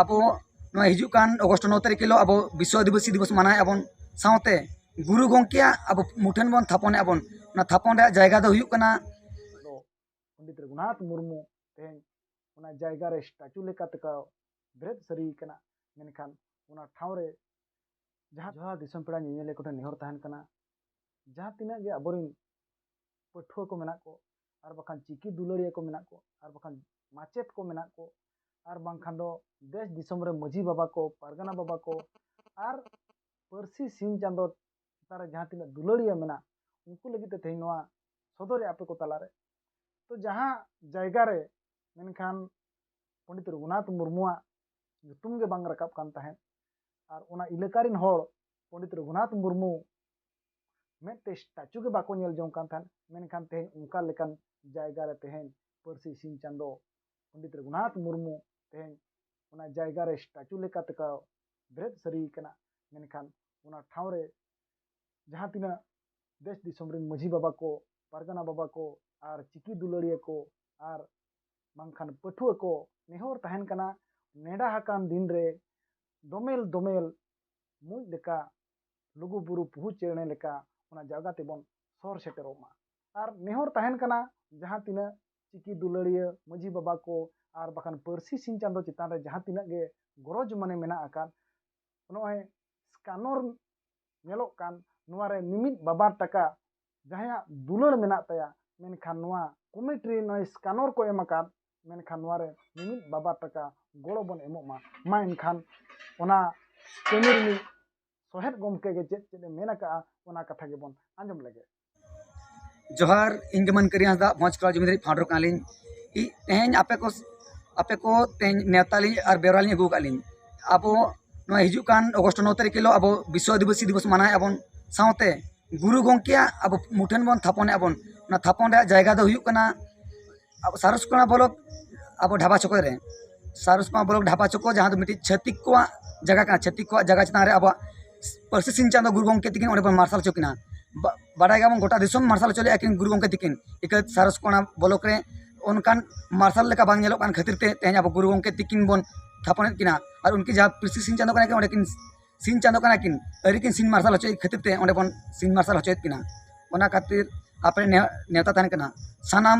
ᱟᱵᱚ ᱱᱚᱣᱟ ᱦᱤᱡᱩᱜ ᱠᱟᱱ ᱚᱜᱚᱥᱴ 9 ᱛᱟᱹᱨᱤᱠᱷ ᱦᱤᱞᱳᱜ ᱟᱵᱚ ᱵᱤᱥᱥᱚ ᱟᱹᱫᱤᱵᱟᱹᱥᱤ ᱫᱤᱵᱚᱥ ᱢᱟᱱᱟᱣ ᱟᱵᱚᱱ ᱥᱟᱶᱛᱮ ᱜᱩᱨᱩ ᱜᱚᱝᱠᱮᱭᱟᱜ ᱟᱵᱚ ᱢᱩᱴᱷᱟᱹᱱ ᱵᱚᱱ ᱛᱷᱟᱯᱚᱱ ᱟᱵᱚᱱ ᱚᱱᱟ ᱛᱷᱟᱯᱚᱱ ᱨᱮᱭᱟᱜ ᱡᱟᱭᱜᱟ ᱫᱚ ᱦᱩᱭᱩᱜ ᱠᱟᱱᱟ पंडित रघुनाथ मुर्मू तेहन उना जायगा रे स्टैचू लेका तका बेरेद सरी कना मेनखान उना ठाव रे जहाँ दिसम पेड़ा नियले कोठे नेहर तहन कना जहाँ तिना गे अबोरिन पठुआ को मेना को आर बखान चिकी दुलड़िया को मेना को आर बखान माचेत को मेना को आर बांखान दो देश दिसम रे मजी बाबा को पारगना बाबा को आर परसी सिंह चांदो तारे जहाँ तिना दुलड़िया मेना उनको लगी ते तेहन नोआ सदरे आपे को तलारे तो जहाँ जायगा रे मेनखान Pandit Raghunath मुर्मुआ nyutum ge bang rakap kan tahen ar ona ilakarin hor Pandit Raghunath Murmu मेते स्टैचू के बाको नेल जong kan tahen मेनखान तेहन उनका लेकन जायगा रे तेहन परसी सिंह चांदो पंडित रघुनाथ मुर्मू तेहन उना जायगा रे स्टैचू लेका तका बेरेद सरी कना मेनखान उना ठाव रे जहाँ तिना देश दिसम रे मजी बाबा को पारगना बाबा को आर चिकी दुलड़िया को आर बांखान पठुआ को नेहर तहन कना नेडा हाकान दिन रे दोमेल दोमेल मुज लेका लुगु बुरु पुहु चेणे लेका उना जागा तेबन सर सेटेरोमा आर नेहर तहन कना जहाँ तिना चिकी दुलड़िया मजी बाबा को आर बाखान परसी सिंह चांदो चितान रे जहाँ तिना गे गरज मने मेना आकान नोय स्कैनर नेलो कान नोआ रे मिमित बाबा टका जहाँ दुलड़ मेना तया मेनखान नोआ कमिटी नोय स्कैनर को एमाकान मेनखान नोआ रे मिमित बाबा टका गोड़ो बन एमोमा मा एनखान ओना केमिरनी सोहेद गोमके गे चेद चेद मेना का ओना कथा गे बन आंजम लगे जोहार ᱤᱧ ᱜᱮᱢᱟᱱ ᱠᱟᱹᱨᱤ ᱦᱟᱸᱥᱫᱟ ᱢᱚᱡᱽ ᱠᱚᱲᱟ ᱡᱩᱢᱤᱫᱟᱹᱨᱤ ᱯᱷᱟᱸᱰᱨᱚ ᱠᱟᱱᱟᱞᱤᱧ ᱛᱮᱦᱮᱧ ᱟᱯᱮ ᱠᱚ ᱛᱮᱦᱮᱧ ᱱᱮᱣᱛᱟ ᱞᱤᱧ ᱟᱨ ᱵᱮᱣᱨᱟ ᱞᱤᱧ ᱟᱹᱜᱩ ᱠᱟᱜ ᱞᱤᱧ ᱟᱵᱚ ᱱᱚᱣᱟ ᱦᱤᱡᱩᱜ ᱠᱟᱱ ᱚᱜᱚᱥᱴ 9 ᱛᱟᱹᱨᱤᱠᱷ ᱦᱤᱞᱳᱜ ᱟᱵᱚ ᱵᱤᱥᱥᱚ ᱟᱹᱫᱤᱵᱟᱹᱥᱤ ᱫᱤᱵᱚᱥ ᱢᱟᱱᱟᱣ ᱟᱵᱚᱱ ᱥᱟᱶᱛᱮ ᱜᱩᱨᱩ ᱜᱚᱝᱠᱮᱭᱟᱜ ᱟᱵᱚ ᱢᱩᱴᱷᱟᱹᱱ ᱵᱚᱱ ᱛᱷᱟᱯᱚᱱ ᱟᱵᱚᱱ ᱚᱱᱟ ᱛᱷᱟᱯᱚᱱ ᱨᱮᱭᱟᱜ ᱡᱟᱭᱜᱟ ᱫᱚ ᱦᱩᱭᱩᱜ ᱠᱟᱱᱟ ᱟᱵᱚ ᱥᱟᱨᱚᱥᱠᱚᱬᱟ ᱵᱞᱚᱠ ᱟᱵᱚ ढाबा चौक रे सारसकणा ब्लॉक ढाबा चौक जहाँ दो मिट्टी छत्तीक को जगह का छत्तीक को जगह चितान रे अब परसी सिंह चांदो गुरु गंके तिकिन ओडे बन मार्शल चौकिना बाडाय गाबन गोटा दिसम मार्शल चले आकिन गुरु गंके तिकिन इक सारसकणा ब्लॉक रे उनकान मार्शल लेका बांग नेलो कान खातिर ते तेहन अब गुरु गंके तिकिन बन थापन किना और उनकी जहाँ परसी सिंह चांदो कना ओडे किन सिंह चांदो कना किन अरिकिन सिंह मार्शल चले खातिर ते ओडे बन सिंह मार्शल चले किना ओना खातिर आपे नेता तहन कना सानाम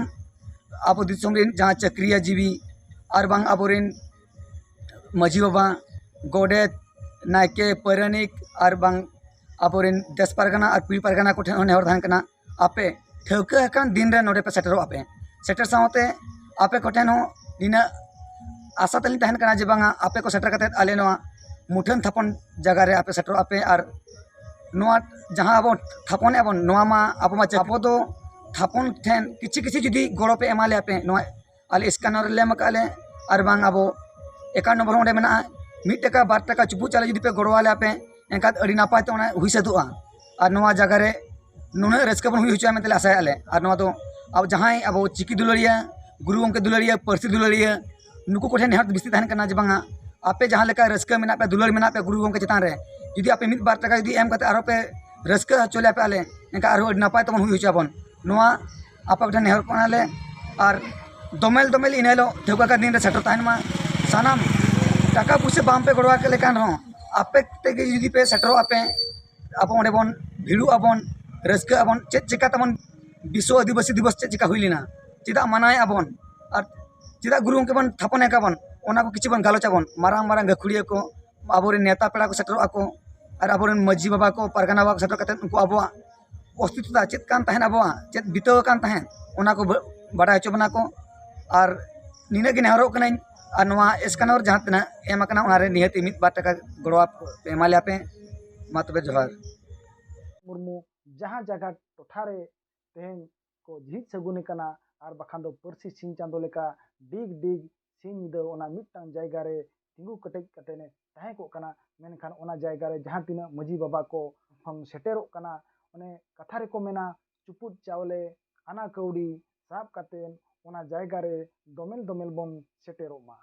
अब दिसम रे जहाँ चक्रिया जीवी और बांग अबोरेन मजी बाबा गोडेत नायके परनिक और बांग अबोरेन देश पारगना और पीर पारगना को ठेन नेहर तहन कना आपे ठौका हकान दिन रे नोडे पे सेटरो आपे सेटर सावते आपे को ठेन हो निना आशा तलिन तहन कना जे बांगा आपे को सेटर कते आले नोआ मुठन थापन जगह रे आपे सेटरो आपे और नोआ जहाँ अब थापन एबन नोआ मा आपो मा चापो दो थापन ठेन किछि किछि जुदी गोड़ो पे एमाले आपे नोआ आले स्कैनर ले मकाले और बांग अब 1 नंबर ओंडे मेना 1 टका 2 टका चुपू चाले जुदी पे गड़वाले आपे एनका अड़ी नापाय ते ओना हुई सदुआ और नोआ जगह रे नुना रस्का बन हुई होचा मेते आशा आले और नोआ दो अब जहाँ अब चिकी दुलड़िया गुरु गंके दुलड़िया परसी दुलड़िया नुकु को ठेन नेहर बिस्ती तहन कना जे बांगा आपे जहाँ लेका रस्का मेना पे दुलड़ मेना पे गुरु गंके चितान रे जुदी आपे 1-2 टका जुदी एम कते आरो पे रस्का चले आपे आले एनका आरो अड़ी नापाय तबन हुई होचा बन नोआ आपा ठेन नेहर कोनाले और दोमेल दोमेल इनेलो ठेका का दिन रे सेटर तहन मा सानाम टाका पुसे बाम पे गड़वा के लेकान हो आपे तेगे जुदी पे सेटरो आपे आप ओंडे बन भिड़ु अबन रस्का अबन चेक चिका तबन विश्व आदिवासी दिवस चेक चिका हुइलिना चिदा मनाय अबन और चिदा गुरु के बन थापने का बन ओना को किछि बन गालोच अबन मारांग मारांग गखुड़िया को आबोरे नेता पेड़ा को सेटरो आको और आबोरे मजी बाबा को पारगना बाबा को सेटर कते उनको अबवा अस्तित्व चेक कान तहन अबवा चेक बिताव कान तहन ओना को बाडा हचो बना को और निना के नेहरो कना और नोआ स्कैनर जहाँ तना एम कना ओनारे निहति 1-2 टका गड़वा एमाले आपे मा तबे जोहार मुर्मू जहाँ जगह टोठारे तेहन को झीज सगुने कना और बखान दो परसी सिंह चांदो लेका डिग डिग सिंह दो ओना मिटटांग जायगा रे तिंगु कटेज कतेने ताहे को कना मेनखान ओना जायगा रे जहाँ तिना मजी बाबा को हम सेटेरो कना ओने कथा रे को मेना चुपुत चावले आना कौड़ी साब कतेन ओना जायगा रे दोमेल दोमेल बम सेटेरो मा।